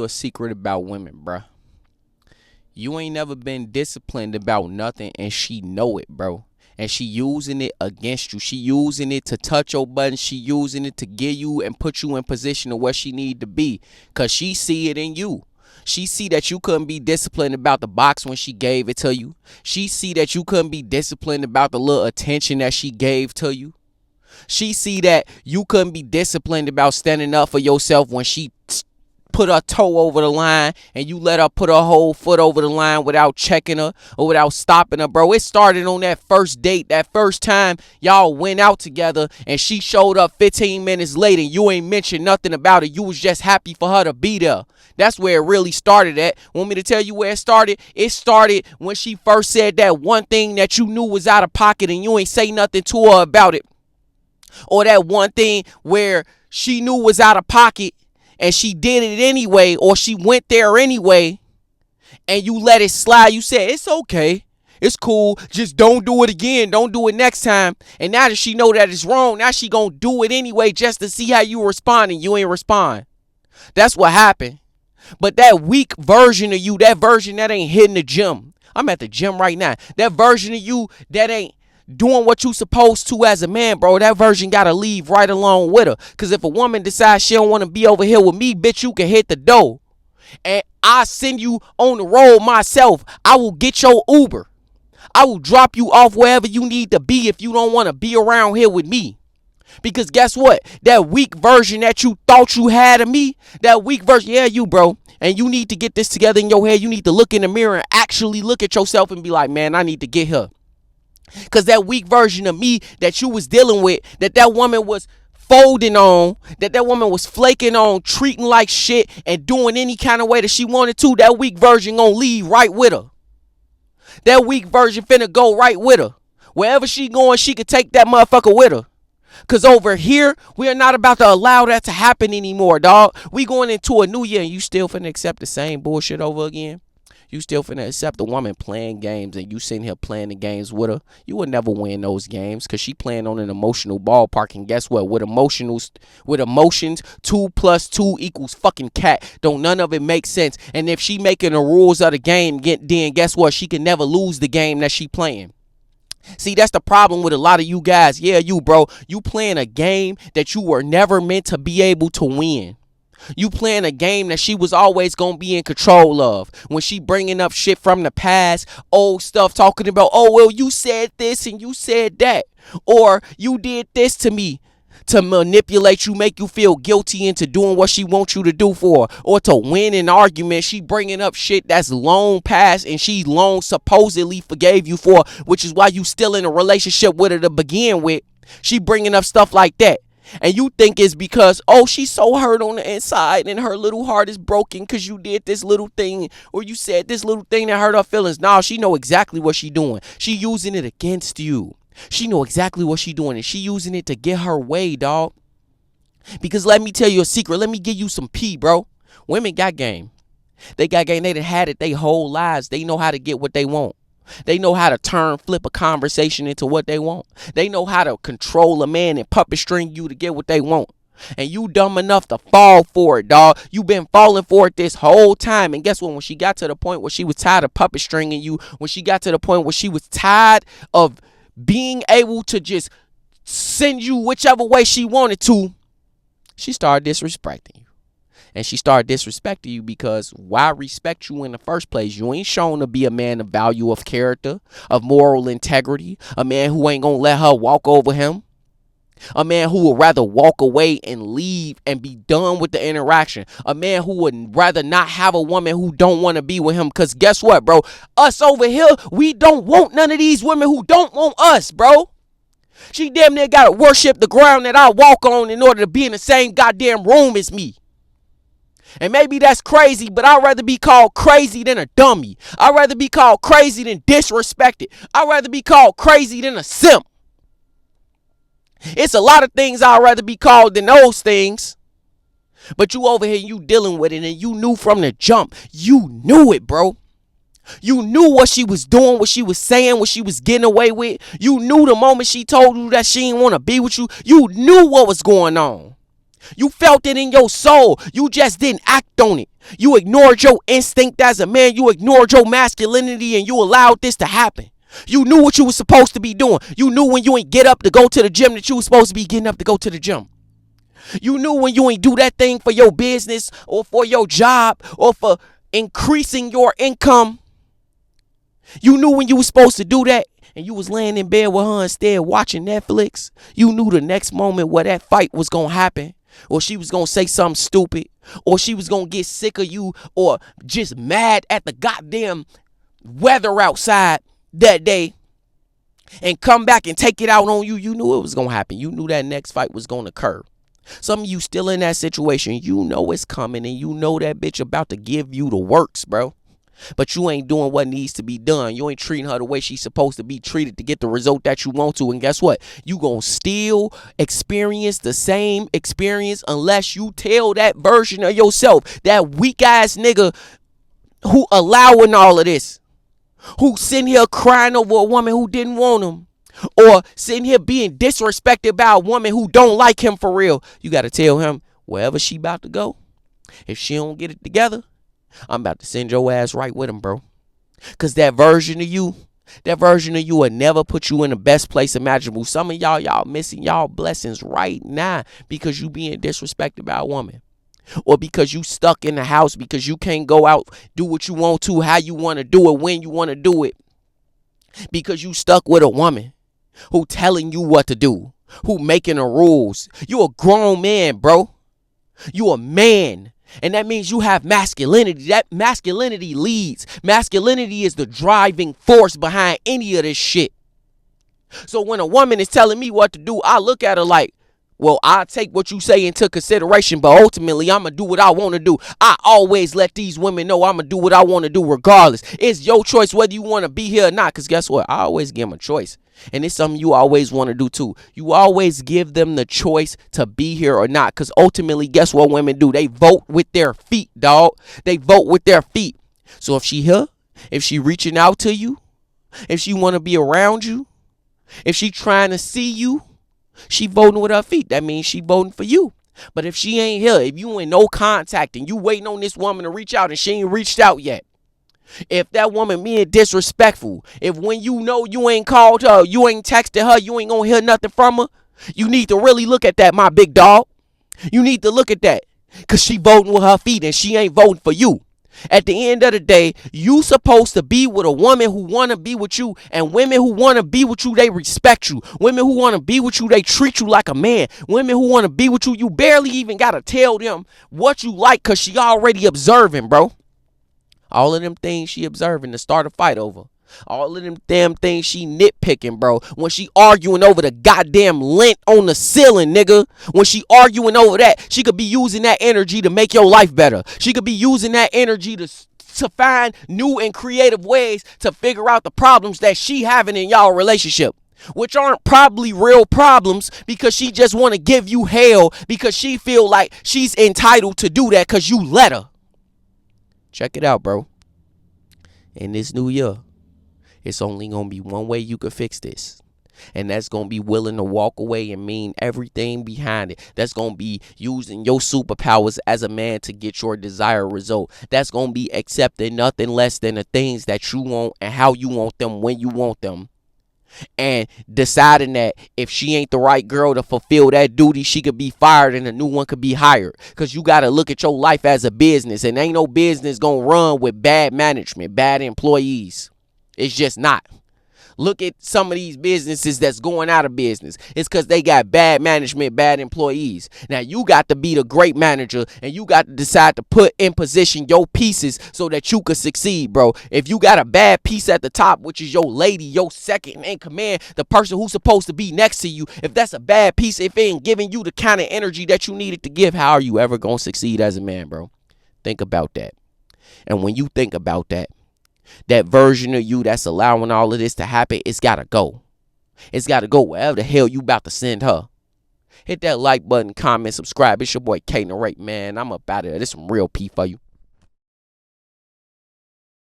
a secret about women, bruh. You ain't never been disciplined about nothing, and she know it, bro. And she using it against you. She using it to touch your buttons. She using it to get you and put you in position of where she need to be. Cause she see it in you. She see that you couldn't be disciplined about the box when she gave it to you. She see that you couldn't be disciplined about the little attention that she gave to you. She see that you couldn't be disciplined about standing up for yourself when she put her toe over the line and you let her put her whole foot over the line without checking her or without stopping her, bro. It started on that first date, that first time y'all went out together and she showed up 15 minutes late and you ain't mentioned nothing about it. You was just happy for her to be there. That's where it really started at. Want me to tell you where it started? It started when she first said that one thing that you knew was out of pocket and you ain't say nothing to her about it. Or that one thing where she knew was out of pocket and she did it anyway, or she went there anyway, and you let it slide. You said, it's okay. It's cool. Just don't do it again. Don't do it next time. And now that she know that it's wrong, now she gonna do it anyway just to see how you respond, and you ain't respond. That's what happened. But that weak version of you, that version that ain't hitting the gym. I'm at the gym right now. That version of you that ain't doing what you supposed to as a man, bro, that version gotta leave right along with her. Cause if a woman decides she don't want to be over here with me, bitch, you can hit the door. And I send you on the road myself. I will get your Uber. I will drop you off wherever you need to be if you don't want to be around here with me. Because guess what? That weak version that you thought you had of me, that weak version, yeah, you, bro. And you need to get this together in your head. You need to look in the mirror and actually look at yourself and be like, man, I need to get her. Because that weak version of me that you was dealing with, that woman was folding on, that woman was flaking on, treating like shit and doing any kind of way that she wanted to, that weak version gonna leave right with her. That weak version finna go right with her. Wherever she going, she could take that motherfucker with her. Because over here, we are not about to allow that to happen anymore, dog. We going into a new year and you still finna accept the same bullshit over again? You still finna accept a woman playing games and you sitting here playing the games with her? You would never win those games because she playing on an emotional ballpark. And guess what? With emotions, 2 + 2 = fucking cat. Don't none of it make sense. And if she making the rules of the game, then guess what? She can never lose the game that she playing. See, that's the problem with a lot of you guys. Yeah, you, bro. You playing a game that you were never meant to be able to win. You playing a game that she was always going to be in control of. When she bringing up shit from the past, old stuff, talking about, oh, well, you said this and you said that. Or you did this to me to manipulate you, make you feel guilty into doing what she wants you to do for her. Or to win an argument, she bringing up shit that's long past and she long supposedly forgave you for, which is why you still in a relationship with her to begin with. She bringing up stuff like that. And you think it's because, oh, she's so hurt on the inside and her little heart is broken because you did this little thing or you said this little thing that hurt her feelings. Nah, she know exactly what she doing. She using it against you. She know exactly what she doing and she using it to get her way, dog. Because let me tell you a secret. Let me give you some pee, bro. Women got game. They got game. They done had it their whole lives. They know how to get what they want. They know how to flip a conversation into what they want. They know how to control a man and puppet string you to get what they want. And you dumb enough to fall for it, dog. You been falling for it this whole time. And guess what? When she got to the point where she was tired of puppet stringing you, when she got to the point where she was tired of being able to just send you whichever way she wanted to, she started disrespecting you. And she started disrespecting you because why respect you in the first place? You ain't shown to be a man of value, of character, of moral integrity, a man who ain't gonna let her walk over him, a man who would rather walk away and leave and be done with the interaction, a man who would rather not have a woman who don't want to be with him. Because guess what, bro? Us over here, we don't want none of these women who don't want us, bro. She damn near gotta worship the ground that I walk on in order to be in the same goddamn room as me. And maybe that's crazy, but I'd rather be called crazy than a dummy. I'd rather be called crazy than disrespected. I'd rather be called crazy than a simp. It's a lot of things I'd rather be called than those things. But you over here, you dealing with it, and you knew from the jump. You knew it, bro. You knew what she was doing, what she was saying, what she was getting away with. You knew the moment she told you that she didn't want to be with you. You knew what was going on. You felt it in your soul. You just didn't act on it. You ignored your instinct as a man. You ignored your masculinity and you allowed this to happen. You knew what you were supposed to be doing. You knew when you ain't get up to go to the gym that you were supposed to be getting up to go to the gym. You knew when you ain't do that thing for your business or for your job or for increasing your income. You knew when you was supposed to do that and you was laying in bed with her instead watching Netflix. You knew the next moment where that fight was going to happen, or she was going to say something stupid, or she was going to get sick of you, or just mad at the goddamn weather outside that day and come back and take it out on you. You knew it was going to happen. You knew that next fight was going to occur. Some of you still in that situation. You know it's coming and you know that bitch about to give you the works, bro. But you ain't doing what needs to be done. You ain't treating her the way she's supposed to be treated to get the result that you want to. And guess what? You gonna still experience the same experience unless you tell that version of yourself, that weak ass nigga who allowing all of this, who sitting here crying over a woman who didn't want him, or sitting here being disrespected by a woman who don't like him for real. You gotta tell him, wherever she about to go, if she don't get it together, I'm about to send your ass right with him, bro. Because that version of you will never put you in the best place imaginable. Some of y'all missing y'all blessings right now because you being disrespected by a woman. Or because you stuck in the house because you can't go out, do what you want to, how you want to do it, when you want to do it. Because you stuck with a woman who telling you what to do, who making the rules. You a grown man, bro. You a man. And that means you have masculinity. That masculinity leads. Masculinity is the driving force behind any of this shit. So when a woman is telling me what to do, I look at her like, well, I'll take what you say into consideration, but ultimately I'm going to do what I want to do. I always let these women know I'm going to do what I want to do regardless. It's your choice whether you want to be here or not, because guess what? I always give them a choice. And it's something you always want to do too. You always give them the choice to be here or not, because ultimately, guess what women do? They vote with their feet, dog. They vote with their feet. So if she here, if she reaching out to you, if she want to be around you, if she trying to see you, she voting with her feet. That means she voting for you. But if she ain't here, if you in no contact and you waiting on this woman to reach out and she ain't reached out yet, if that woman being disrespectful, if when you know you ain't called her, you ain't texted her, you ain't gonna hear nothing from her, you need to really look at that, my big dog. You need to look at that, because she voting with her feet and she ain't voting for you. At the end of the day, you supposed to be with a woman who want to be with you, and women who want to be with you, they respect you. Women who want to be with you, they treat you like a man. Women who want to be with you, you barely even got to tell them what you like, because she already observing, bro. All of them things she observing to start a fight over. All of them damn things she nitpicking, bro. When she arguing over the goddamn lint on the ceiling, nigga. When she arguing over that, she could be using that energy to make your life better. She could be using that energy to find new and creative ways to figure out the problems that she having in y'all relationship, which aren't probably real problems, because she just want to give you hell because she feel like she's entitled to do that because you let her. Check it out, bro. In this new year, it's only going to be one way you could fix this. And that's going to be willing to walk away and mean everything behind it. That's going to be using your superpowers as a man to get your desired result. That's going to be accepting nothing less than the things that you want and how you want them when you want them. And deciding that if she ain't the right girl to fulfill that duty, she could be fired and a new one could be hired. Because you got to look at your life as a business. And ain't no business going to run with bad management, bad employees. It's just not. Look at some of these businesses that's going out of business. It's because they got bad management, bad employees. Now, you got to be the great manager, and you got to decide to put in position your pieces so that you could succeed, bro. If you got a bad piece at the top, which is your lady, your second in command, the person who's supposed to be next to you, if that's a bad piece, if it ain't giving you the kind of energy that you needed to give, how are you ever going to succeed as a man, bro? Think about that. And when you think about that, that version of you that's allowing all of this to happen, it's got to go. It's got to go wherever the hell you about to send her. Hit that like button, comment, subscribe. It's your boy K Narrate, man. I'm up out of there. This some real P for you.